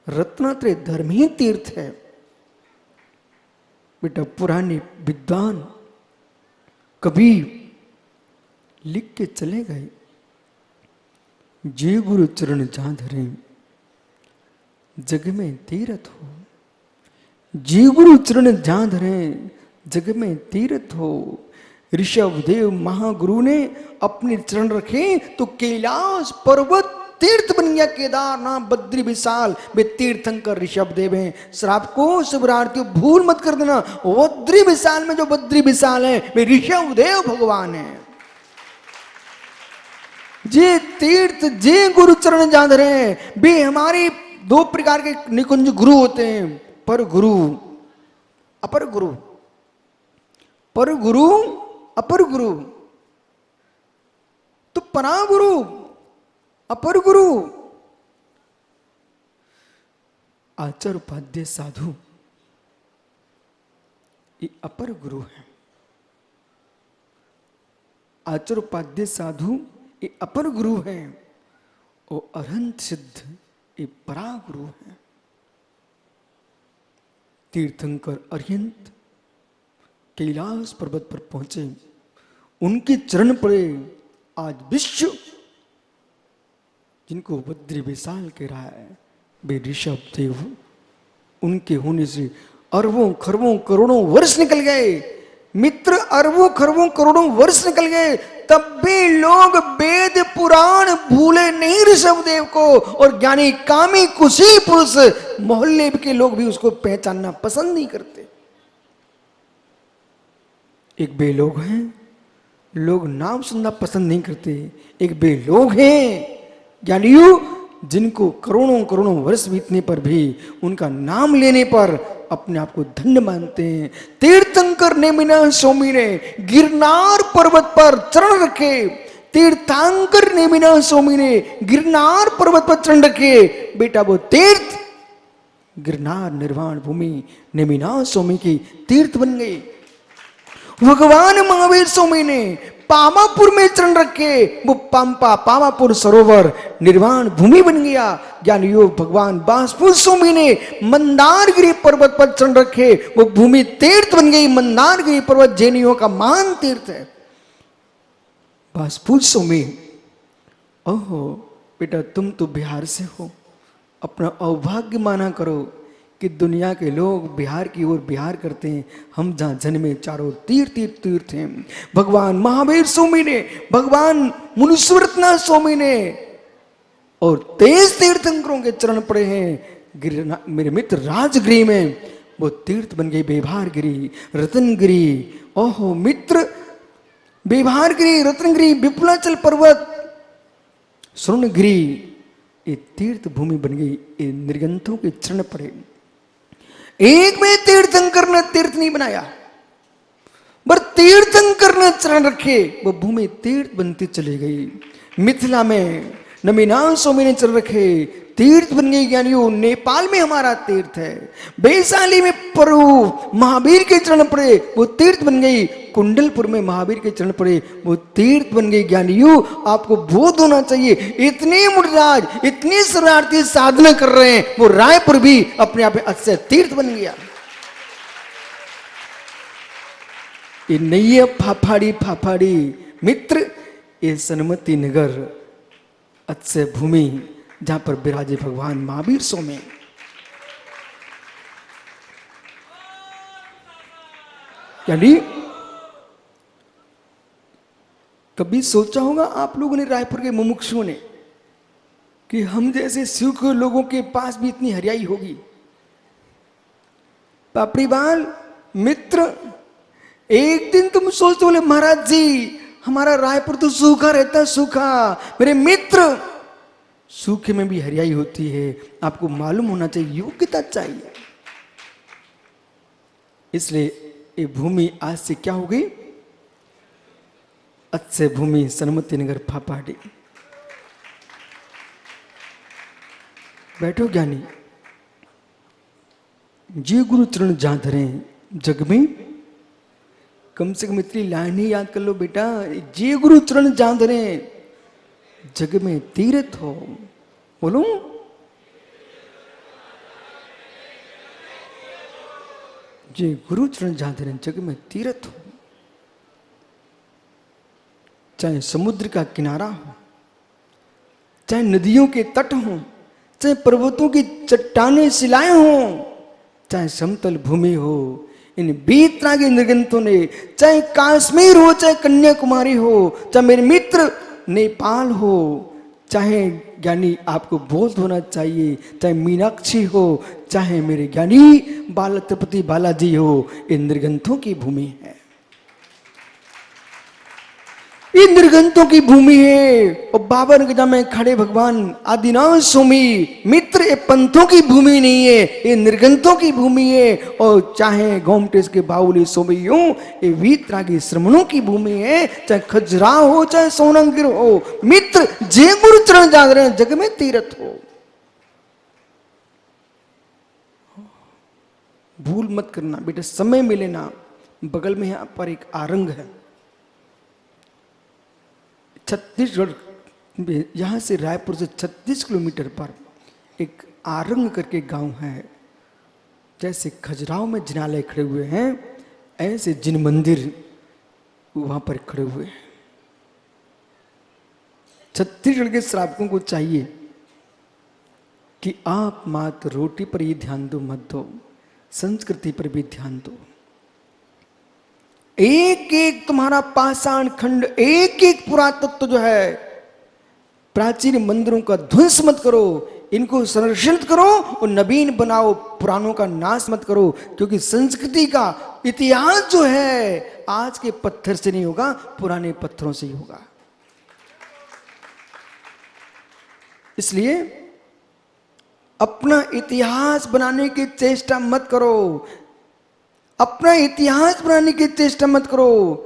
रत्नात्रय धर्म ही तीर्थ है। बेटा पुराने विद्वान कभी लिख के चले गए, जे गुरु चरण जहां धरे जग में तीर्थ हो, जी गुरु चरण जहां धरे जग में तीर्थ हो। ऋषभदेव महागुरु ने अपने चरण रखे तो कैलाश पर्वत तीर्थ बन गया, केदारनाथ बद्री विशाल वे तीर्थंकर ऋषभदेव हैं। श्राप को शिवरार्थियों भूल मत कर देना, बद्री विशाल में जो बद्री विशाल है वे ऋषभदेव भगवान है। जे तीर्थ जे गुरु चरण जहां धरे, वे हमारे दो प्रकार के निकुंज गुरु होते हैं, पर गुरु, अपर गुरु। पर गुरु, अपर गुरु। तो परा गुरु, अपर गुरु, आचार्य उपाध्याय साधु ये अपर गुरु है। आचार्य उपाध्याय साधु ये अपर गुरु है, और अरहंत सिद्ध ये परा गुरु है। तीर्थंकर अरिहंत कैलाश पर्वत पर पहुंचे, उनके चरण पड़े। आज विश्व जिनको बद्री विशाल कह रहा है वे ऋषभ देव, उनके होने से अरबों खरबों करोड़ों वर्ष निकल गए। मित्र अरबों खरबों करोड़ों वर्ष निकल गए, तब भी लोग वेद पुराण भूले नहीं ऋषभ देव को, और ज्ञानी कामी कुशील पुरुष मोहल्ले के लोग भी उसको पहचानना पसंद नहीं करते। एक बे लोग हैं, लोग नाम सुनना पसंद नहीं करते। एक बे लोग हैं ज्ञानियों जिनको करोड़ों करोड़ों वर्ष बीतने पर भी उनका नाम लेने पर अपने आप को धन्य मानते हैं। तीर्थंकर नेमिना स्वामी ने गिरनार पर्वत पर चरण रखे, तीर्थंकर नेमिना स्वामी ने गिरनार पर्वत पर चरण रखे। बेटा वो तीर्थ गिरनार निर्वाण भूमि नेमिना स्वामी की तीर्थ बन गई। भगवान महावीर स्वामी ने पामापुर में चरण रखे, वो पंपा पामापुर सरोवर निर्वाण भूमि बन गया। ज्ञान योग भगवान बासपुर स्वामी ने मंदारगिरी पर्वत पर चरण रखे, वो भूमि तीर्थ बन गई। मंदारगिरी पर्वत जैनियों का महान तीर्थ है। बासपुर स्वामी, ओहो बेटा तुम तो बिहार से हो, अपना अभाग्य माना करो कि दुनिया के लोग बिहार की ओर बिहार करते हैं। हम जहां जन्मे चारों तीर्थ तीर्थ तीर्थ हैं। भगवान महावीर स्वामी ने, भगवान मुनीश्वरनाथ स्वामी ने और 23 तीर्थंकरों के चरण पड़े हैं मेरे मित्र राजगिरी में, वो तीर्थ बन गए। बेभारगिरी, रतनगिरी, ओहो मित्र बेभारगिरी, रत्नगिरी, विपुलाचल पर्वत, स्वर्णगिरी, ये तीर्थ भूमि बन गई। ये निर्गंथों के चरण पड़े। एक में तीर्थंकर ने तीर्थ नहीं बनाया, पर तीर्थंकर ने चरण रखे, वो भूमि तीर्थ बनती चली गई। मिथिला में नमिनाथ स्वामी ने चरण रखे, तीर्थ बन गई। ज्ञानियों नेपाल में हमारा तीर्थ है। वैशाली में प्रभु महावीर के चरण पड़े, वो तीर्थ बन गई। कुंडलपुर में महावीर के चरण पड़े, वो तीर्थ बन गई। ज्ञानियों आपको बोध होना चाहिए, इतने मुर्दाज इतनी शरारती साधना कर रहे हैं, वो रायपुर भी अपने आप में अच्छे तीर्थ बन गया। ये नैया फाफाड़ी फाफाड़ी मित्र, ये सन्मति नगर अच्छे भूमि जहां पर विराजे भगवान महावीर स्वामी। यानी कभी सोचा होगा आप लोगों ने, रायपुर के मुमुक्षुओं ने, कि हम जैसे शिव के लोगों के पास भी इतनी हरियाई होगी? पापड़ी बाल मित्र, एक दिन तुम सोचते बोले महाराज जी हमारा रायपुर तो सूखा रहता है, सूखा। मेरे मित्र सूखे में भी हरियाई होती है, आपको मालूम होना चाहिए, योग्यता चाहिए। इसलिए ये भूमि आज से क्या हो गई? अच्छे भूमि सन्मति नगर फाफाड़ी। बैठो ज्ञानी, जे गुरु चरण जहां धरे जग में, कम से कम इतनी लाइन ही याद कर लो बेटा, जे गुरु चरण जहां धरे जग में तीर्थ हो। बोलो जे गुरु चरण जहां धरे जग में तीर्थ हो। चाहे समुद्र का किनारा हो, चाहे नदियों के तट हो, चाहे पर्वतों की चट्टानें शिलाएं हो, चाहे समतल भूमि हो, इन बीतरागी निर्गंथों ने, चाहे कश्मीर हो, चाहे कन्याकुमारी हो, चाहे मेरे मित्र नेपाल हो, चाहे ज्ञानी आपको बोध होना चाहिए, चाहे मीनाक्षी हो, चाहे मेरे ज्ञानी बाला तिरुपति बालाजी हो, ये निर्गंथों की भूमि है। ये निर्गंथों की भूमि है। और बाबर गजा में खड़े भगवान आदिनाथ स्वामी मित्र, ये पंथों की भूमि नहीं है, ये निर्गंथों की भूमि है। और चाहे गोमटेश के बाउली स्वामी हो, ये वीतरागी श्रमणों की भूमि है। चाहे खजुराहो हो, चाहे सोनगिर हो, मित्र जे गुरु चरण जाग रहे हैं जग में तीर्थ हो। भूल मत करना बेटा, समय मिले ना, बगल में यहाँ पर एक आरंग है, छत्तीसगढ़, यहाँ से रायपुर से 36 किलोमीटर पर एक आरंग करके गांव है। जैसे खजुराहो में जिनालय खड़े हुए हैं, ऐसे जिन मंदिर वहां पर खड़े हुए हैं। छत्तीसगढ़ के श्रावकों को चाहिए कि आप मात्र रोटी पर ही ध्यान दो मत दो, संस्कृति पर भी ध्यान दो। एक एक तुम्हारा पाषाण खंड, एक एक पुरातत्व जो है, प्राचीन मंदिरों का ध्वंस मत करो, इनको संरक्षित करो और नवीन बनाओ, पुरानों का नाश मत करो। क्योंकि संस्कृति का इतिहास जो है आज के पत्थर से नहीं होगा, पुराने पत्थरों से ही होगा। इसलिए अपना इतिहास बनाने की चेष्टा मत करो, अपना इतिहास बनाने की चेष्टा मत करो,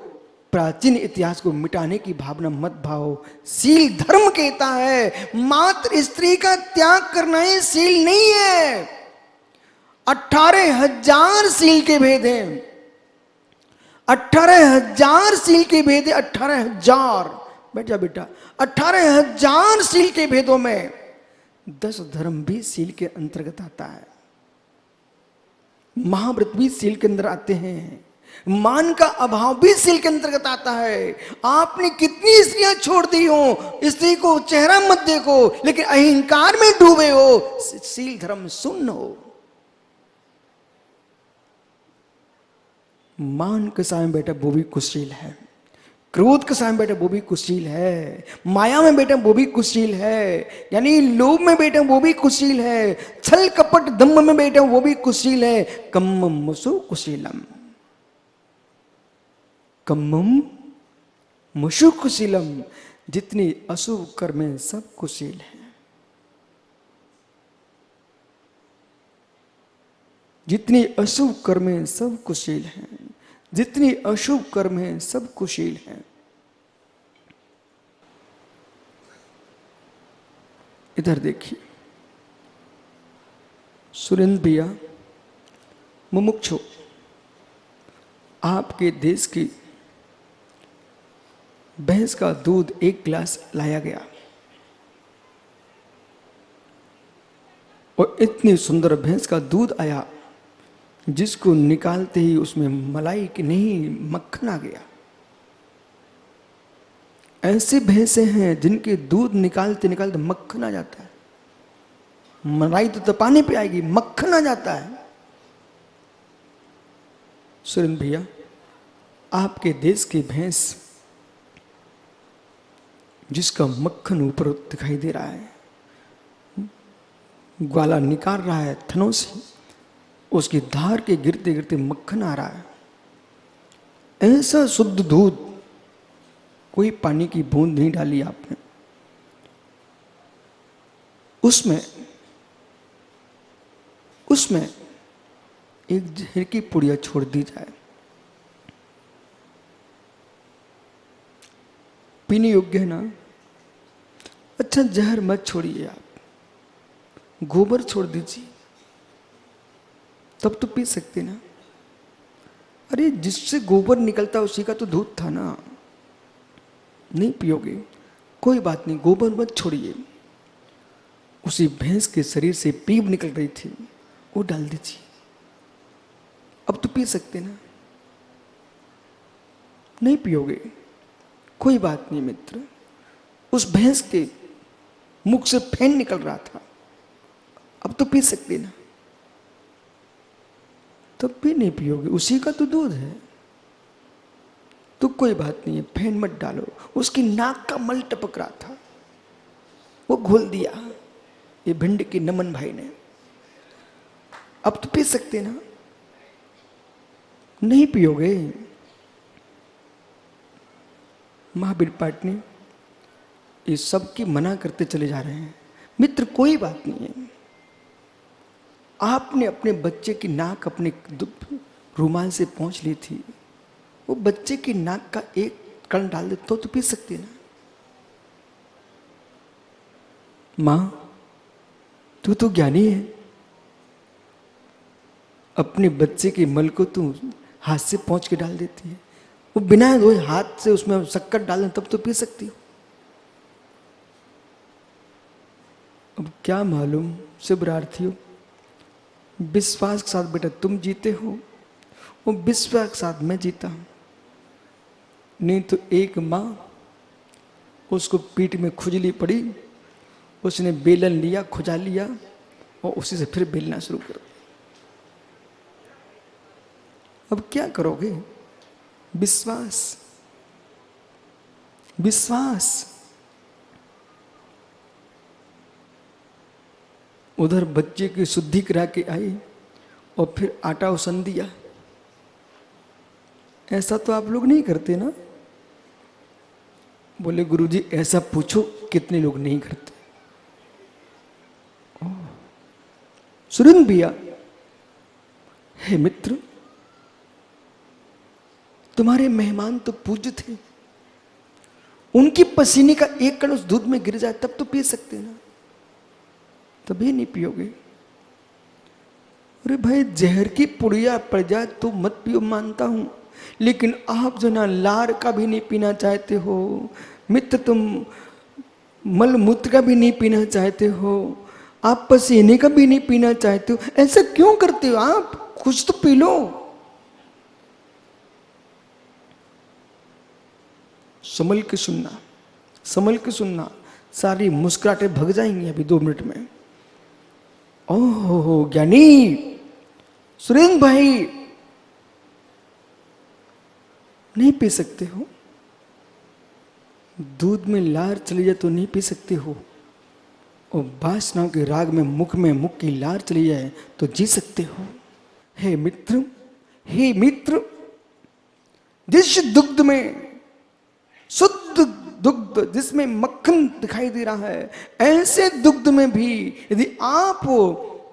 प्राचीन इतिहास को मिटाने की भावना मत भाओ। शील धर्म कहता है, मात्र स्त्री का त्याग करना ही शील नहीं है। 18,000 शील के भेद हैं, 18,000 शील के भेद है, 18,000। बैठ जा बेटा, 18,000 शील के भेदों में 10 धर्म भी शील के अंतर्गत आता है, महाव्रत भी शील के अंदर आते हैं, मान का अभाव भी शील के अंतर्गत आता है। आपने कितनी स्त्रियां छोड़ दी हो, स्त्री को चेहरा मत देखो, लेकिन अहंकार में डूबे हो, शील धर्म शून्य हो। मान के सामने बेटा वो भी कुशील है, क्रोध के सामने बेटा वो भी कुशील है, माया में बेटा वो भी कुशील है, यानी लोभ में बेटा वो भी कुशील है, छल कपट दम्भ में बेटा वो भी कुशील है। कम्मम मुसु कुशीलम, कम्मम मुसु कुशीलम, जितनी अशुभ कर्म है सब कुशील है, जितनी अशुभ कर्म है सब कुशील है, जितनी अशुभ कर्म है सब कुशील है। इधर देखिए सुरेंद्र भैया मुमुक्षु, आपके देश की भैंस का दूध 1 गिलास लाया गया और इतनी सुंदर भैंस का दूध आया जिसको निकालते ही उसमें मलाई की नहीं मक्खन आ गया। ऐसे भैंसे हैं जिनके दूध निकालते निकालते मक्खन आ जाता है, मलाई तो पानी पे आएगी, मक्खन आ जाता है। सुरेंद्र भैया आपके देश की भैंस जिसका मक्खन ऊपर दिखाई दे रहा है, ग्वाला निकाल रहा है थनों से, उसकी धार के गिरते गिरते मक्खन आ रहा है। ऐसा शुद्ध दूध, कोई पानी की बूंद नहीं डाली आपने, उसमें एक जहर की पुड़िया छोड़ दी जाए, पीने योग्य है ना? अच्छा जहर मत छोड़िए आप, गोबर छोड़ दीजिए, तब तो पी सकते ना। अरे जिससे गोबर निकलता उसी का तो दूध था ना, नहीं पियोगे कोई बात नहीं, गोबर मत छोड़िए। उसी भैंस के शरीर से पीप निकल रही थी, वो डाल दीजिए, अब तो पी सकते ना। नहीं पियोगे कोई बात नहीं मित्र, उस भैंस के मुख से फेन निकल रहा था, अब तो पी सकते ना। तब भी नहीं पियोगे, उसी का तो दूध है, तो कोई बात नहीं है, फेन मत डालो। उसकी नाक का मल टपक रहा था, वो घोल दिया ये भिंड के नमन भाई ने, अब तो पी सकते ना। नहीं पियोगे। महावीर पाटनी ये सब की मना करते चले जा रहे हैं। मित्र कोई बात नहीं है, आपने अपने बच्चे की नाक अपने रुमाल से पोंछ ली थी, वो बच्चे की नाक का एक कण डाल दे तो पी सकती है ना। मां तू तो ज्ञानी है, अपने बच्चे के मल को तू हाथ से पोंछ के डाल देती है, वो बिना धोए हाथ से उसमें शक्कर डालें तब तो पी सकती हो। अब क्या मालूम शिवरार्थियों, विश्वास के साथ बेटा तुम जीते हो, वो विश्वास के साथ मैं जीता हूं। नहीं तो एक मां, उसको पीठ में खुजली पड़ी, उसने बेलन लिया, खुजा लिया और उसी से फिर बेलना शुरू कर। अब क्या करोगे? विश्वास, विश्वास। उधर बच्चे की शुद्धि करा के आई और फिर आटा उसन दिया। ऐसा तो आप लोग नहीं करते ना? बोले गुरुजी ऐसा पूछो कितने लोग नहीं करते। सुरेंद्र भैया, हे मित्र, तुम्हारे मेहमान तो पूज्य थे, उनकी पसीने का एक कण उस दूध में गिर जाए तब तो पी सकते ना, तभी नहीं पियोगे। अरे भाई, जहर की पुड़िया पड़ जाए तो मत पियो, मानता हूं, लेकिन आप जो ना लार का भी नहीं पीना चाहते हो मित्र, तुम मल मूत्र का भी नहीं पीना चाहते हो, आप पसीने का भी नहीं पीना चाहते हो, ऐसा क्यों करते हो आप? कुछ तो पी लो। संभल के सुनना, संभल के सुनना, सारी मुस्कुराहटें भग जाएंगी अभी 2 मिनट में। ओहो ज्ञानी सुरेंद्र भाई, नहीं पी सकते हो? दूध में लार चली जाए तो नहीं पी सकते हो, और वासनाओं के राग में मुख की लार चली जाए तो जी सकते हो। हे मित्र, हे मित्र, जिस दुग्ध में, शुद्ध दुग्ध जिसमें मक्खन दिखाई दे रहा है, ऐसे दुग्ध में भी यदि आप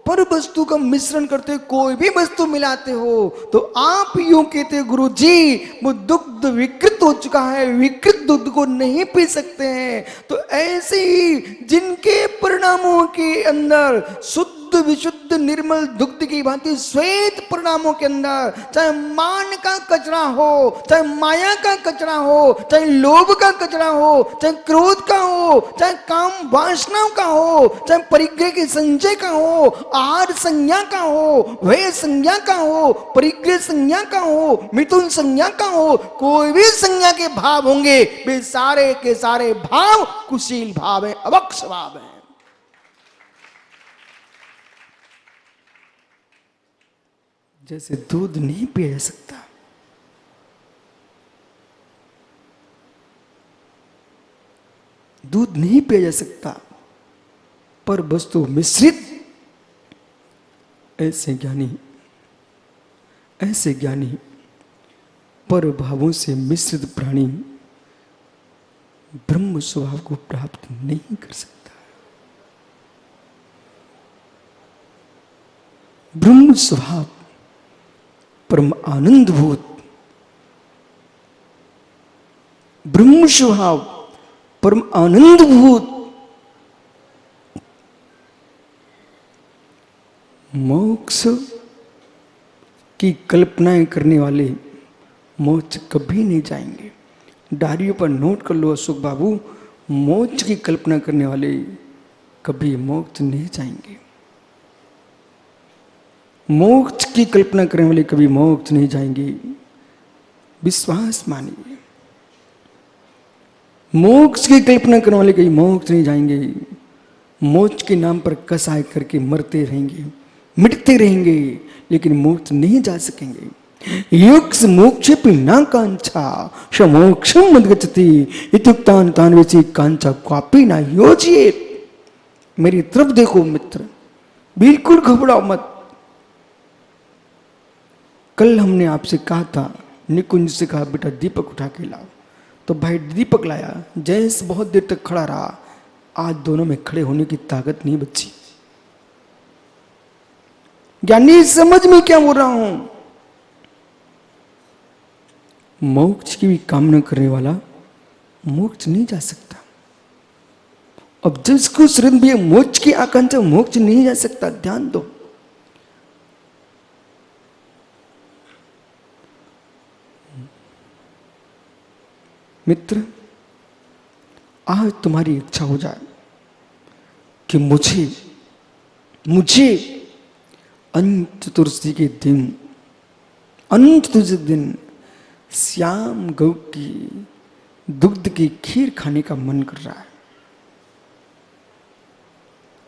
पर वस्तु का मिश्रण करते हो, कोई भी वस्तु मिलाते हो, तो आप यूं कहते हो गुरु जी वो दुग्ध विकृत हो चुका है, विकृत दुग्ध को नहीं पी सकते हैं। तो ऐसे ही जिनके परिणामों के अंदर शुद्ध विशुद्ध निर्मल दुग्ध की भांति श्वेत परिणामों के अंदर, चाहे मान का कचरा हो, चाहे माया का कचरा हो, चाहे लोभ का कचरा हो, चाहे क्रोध का हो, चाहे काम वासनाओं का हो, चाहे परिग्रह के संचय का हो, आहार संज्ञा का हो, वह संज्ञा का हो, परिग्रह संज्ञा का हो, मिथुन संज्ञा का हो, कोई भी संज्ञा के भाव होंगे, वे सारे के सारे भाव कुशील भाव है, अवक्ष भाव है। जैसे दूध नहीं पिया जा सकता, दूध नहीं पिया जा सकता, पर वस्तु मिश्रित, ऐसे ज्ञानी पर भावों से मिश्रित प्राणी ब्रह्म स्वभाव को प्राप्त नहीं कर सकता। ब्रह्म स्वभाव परम आनंदभूत, ब्रह्म स्वभाव परम आनंदभूत, मोक्ष की कल्पनाएं करने वाले मोक्ष कभी नहीं जाएंगे। डायरियों पर नोट कर लो अशोक बाबू, मोक्ष की कल्पना करने वाले कभी मोक्ष नहीं जाएंगे। मोक्ष की कल्पना करने वाले कभी मोक्ष नहीं जाएंगे, विश्वास मानिए। मोक्ष की कल्पना करने वाले कभी मोक्ष नहीं जाएंगे, मोक्ष के नाम पर कसाय करके मरते रहेंगे, मिटते रहेंगे, लेकिन मोक्ष नहीं जा सकेंगे। योक्ष मोक्ष न कांक्षा समोक्षम मद्गच्छति इत्युक्तान तान्वेसी कांक्षा क्वापि न योजयेत्। मेरी तरफ देखो मित्र, बिल्कुल घबराओ मत। कल हमने आपसे कहा था, निकुंज से कहा बेटा दीपक उठा के लाओ, तो भाई दीपक लाया, जयेश बहुत देर तक खड़ा रहा। आज दोनों में खड़े होने की ताकत नहीं बची। ज्ञानी समझ में क्या बोल रहा हूं? मोक्ष की भी कामना करने वाला मोक्ष नहीं जा सकता। अब जिसको शरण भी मोक्ष की आकांक्षा, मोक्ष नहीं जा सकता। ध्यान दो, मित्र, आज तुम्हारी इच्छा हो जाए कि मुझे अनंत चतुर्दशी के दिन, अनंत चतुर्दशी दिन श्याम गौ की दुग्ध की खीर खाने का मन कर रहा है।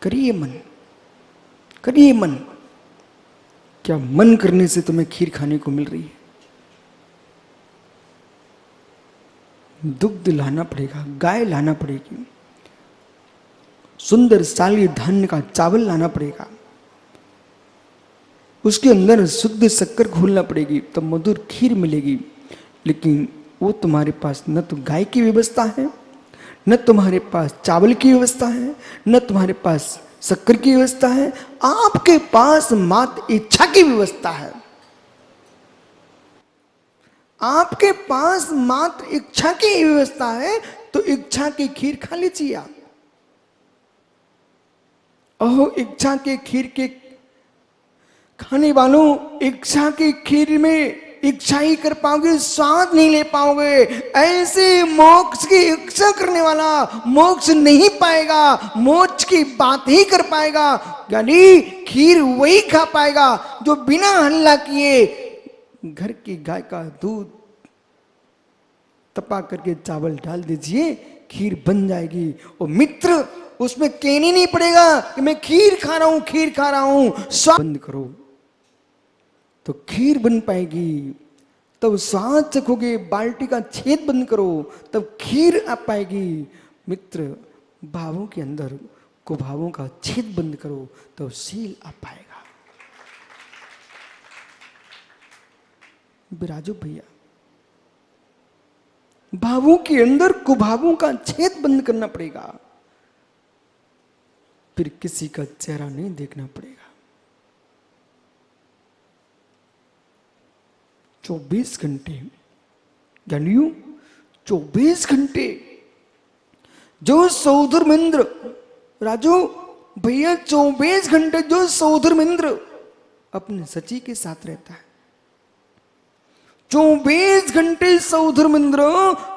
करिए मन, करिए मन। क्या मन करने से तुम्हें खीर खाने को मिल रही है? दुग्ध लाना पड़ेगा, गाय लाना पड़ेगी, सुंदर साली धान्य का चावल लाना पड़ेगा, उसके अंदर शुद्ध शक्कर घोलना पड़ेगी, तब मधुर खीर मिलेगी। लेकिन वो तुम्हारे पास न तो गाय की व्यवस्था है, न तुम्हारे पास चावल की व्यवस्था है, न तुम्हारे पास शक्कर की व्यवस्था है, आपके पास मात्र इच्छा की व्यवस्था है। आपके पास मात्र इच्छा की व्यवस्था है, तो इच्छा की खीर खा लीजिए आप। ओहो, इच्छा के खीर के खाने वालों, इच्छा की खीर में इच्छा ही कर पाओगे, स्वाद नहीं ले पाओगे। ऐसे मोक्ष की इच्छा करने वाला मोक्ष नहीं पाएगा, मोक्ष की बात ही कर पाएगा। यानी खीर वही खा पाएगा जो बिना हल्ला किए घर की गाय का दूध तपा करके चावल डाल दीजिए, खीर बन जाएगी। और मित्र, उसमें कहने नहीं पड़ेगा कि मैं खीर खा रहा हूं, खीर खा रहा हूं। बंद करो तो खीर बन पाएगी, तब स्वाद चखोगे। बाल्टी का छेद बंद करो तब खीर आ पाएगी। मित्र, भावों के अंदर कुभावों का छेद बंद करो तब शील आ पाएगा। बिराजो भैया, भावों के अंदर कुभावों का छेद बंद करना पड़ेगा, फिर किसी का चेहरा नहीं देखना पड़ेगा। 24 घंटे, जानियो 24 घंटे जो सौधर्मेंद्र, राजू भैया, 24 घंटे जो सौधर्मेंद्र अपने सची के साथ रहता है, 24 घंटे सौधर्मेंद्र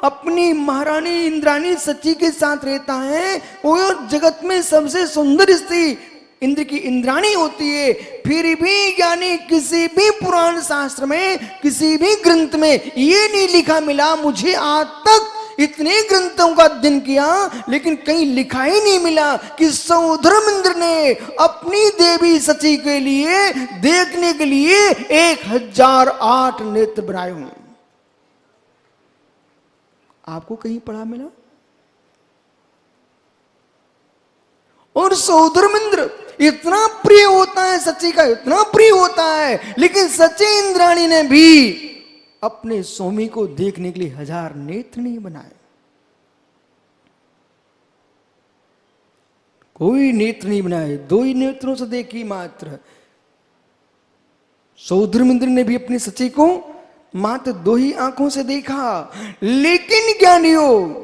अपनी महारानी इंद्राणी सची के साथ रहता है। और जगत में सबसे सुंदर स्त्री इंद्र की इंद्राणी होती है। फिर भी यानी किसी भी पुराण शास्त्र में, किसी भी ग्रंथ में ये नहीं लिखा मिला, मुझे आज तक इतने ग्रंथों का अध्ययन किया लेकिन कहीं लिखा ही नहीं मिला कि सौधर्मेंद्र ने अपनी देवी सची के लिए देखने के लिए 1008 नेत्र बनाए हों। आपको कहीं पढ़ा मिला? और सौधर्मेंद्र इतना प्रिय होता है सची का, इतना प्रिय होता है, लेकिन सची इंद्राणी ने भी अपने स्वामी को देखने के लिए 1000 नेत्र नहीं बनाए। कोई नेत्र नहीं बनाए, 2 ही नेत्रों से देखी मात्र। सौधर्मेंद्र ने भी अपनी सची को मात्र 2 ही आंखों से देखा। लेकिन ज्ञानियों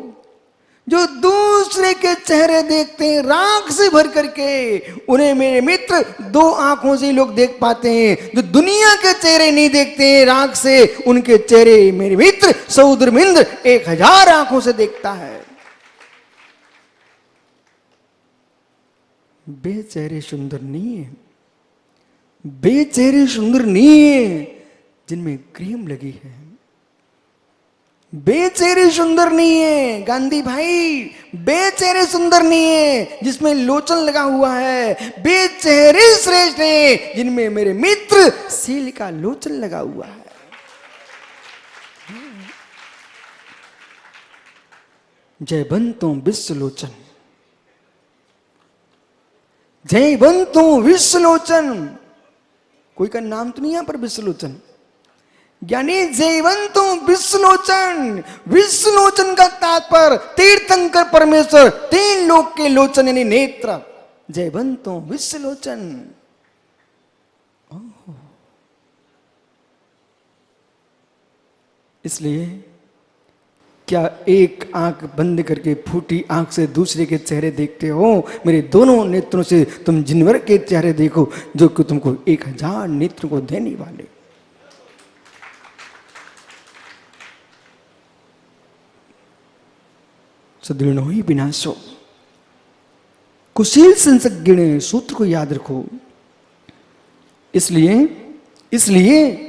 जो दूसरे के चेहरे देखते हैं राग से भर करके, उन्हें मेरे मित्र 2 आंखों से लोग देख पाते हैं। जो दुनिया के चेहरे नहीं देखते हैं राग से, उनके चेहरे मेरे मित्र सौधर्मेंद्र 1000 आंखों से देखता है। बेचेहरे सुंदर नहीं है, बेचेहरे सुंदर नहीं है जिनमें क्रीम लगी है, बेचेहरे सुंदर नहीं है गांधी भाई, बेचेहरे सुंदर नहीं है जिसमें लोचन लगा हुआ है। बेचेहरे श्रेष्ठ है जिनमें मेरे मित्र सील का लोचन लगा हुआ है। जयवंतो विश्वलोचन, जयवंतो विश्वलोचन, कोई का नाम तो नहीं यहां पर विश्वलोचन, यानी जयवंतो विश्वलोचन। विश्वलोचन का तात्पर्य तीर्थंकर परमेश्वर, 3 लोक के लोचन यानी नेत्र। जयवंतो विश्वलोचन। इसलिए क्या एक आंख बंद करके फूटी आंख से दूसरे के चेहरे देखते हो? मेरे दोनों नेत्रों से तुम जिनवर के चेहरे देखो जो कि तुमको 1000 नेत्र को देने वाले। सदृढ़ो ही विनाशो, कुशील संसज्ञ सूत्र को याद रखो। इसलिए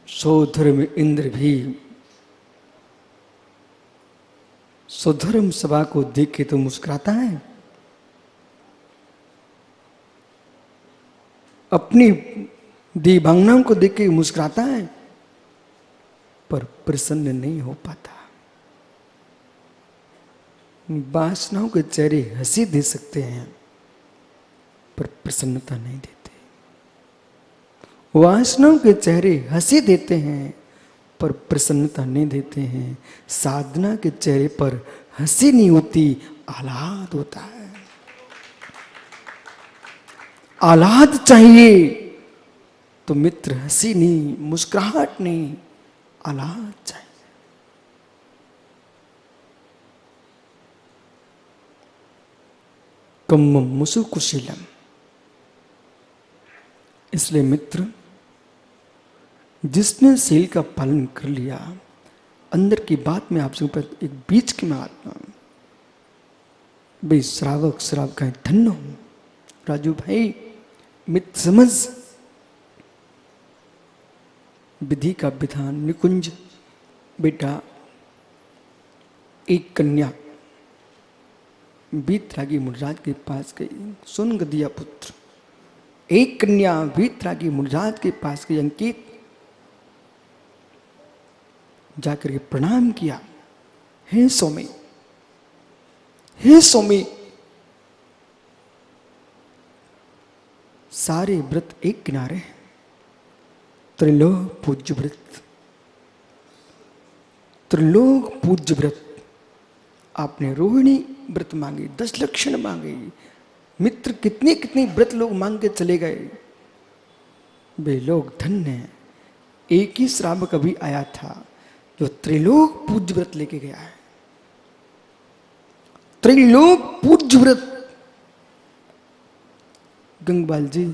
सौधर्म इंद्र भी सौधर्म सभा को देख के तो मुस्कुराता है, अपनी देवांगनाओं को देख के मुस्कुराता है, पर प्रसन्न नहीं हो पाता। वासनाओं के चेहरे हंसी दे सकते हैं पर प्रसन्नता नहीं देते। वासनाओं के चेहरे हंसी देते हैं पर प्रसन्नता नहीं देते हैं। साधना के चेहरे पर हंसी नहीं होती, आह्लाद होता है। आह्लाद चाहिए तो मित्र हंसी नहीं, मुस्कुराहट नहीं, आह्लाद चाहिए। कम्मम मुसु कुशीलम। इसलिए मित्र, जिसने सील का पालन कर लिया, अंदर की बात में आपसे ऊपर एक बीच की महात्मा, भाई श्रावक श्रावक का धन्य हो। राजू भाई, मित्र समझ, विधि का विधान निकुंज। बेटा, एक कन्या वीतरागी मुनिराज के पास गई, सुन गदिया पुत्र। एक कन्या वीतरागी मुनिराज के पास गई, अंकित, जाकर के प्रणाम किया। हे स्वामी, हे स्वामी, सारे व्रत एक किनारे, त्रिलोक पूज्य व्रत, त्रिलोक पूज्य व्रत। आपने रोहिणी व्रत मांगे, 10 लक्षण मांगे, मित्र कितने कितने व्रत लोग मांग के चले गए। वे लोग धन्य हैं। एक ही श्रावक अभी आया था जो त्रिलोक पूज्य व्रत लेके गया है। त्रिलोक पूज्य व्रत। गंगपाल जी,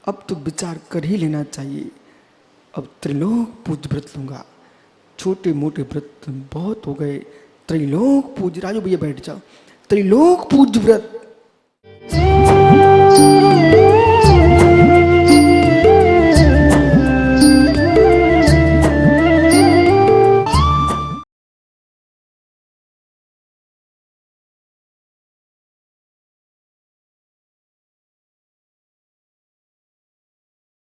अब तो विचार कर ही लेना चाहिए, अब त्रिलोक पूज्य व्रत लूंगा। छोटे मोटे व्रत बहुत हो गए, त्रिलोक पूज्य। राजू भैया बैठ जाओ। त्रिलोक पूज्य व्रत।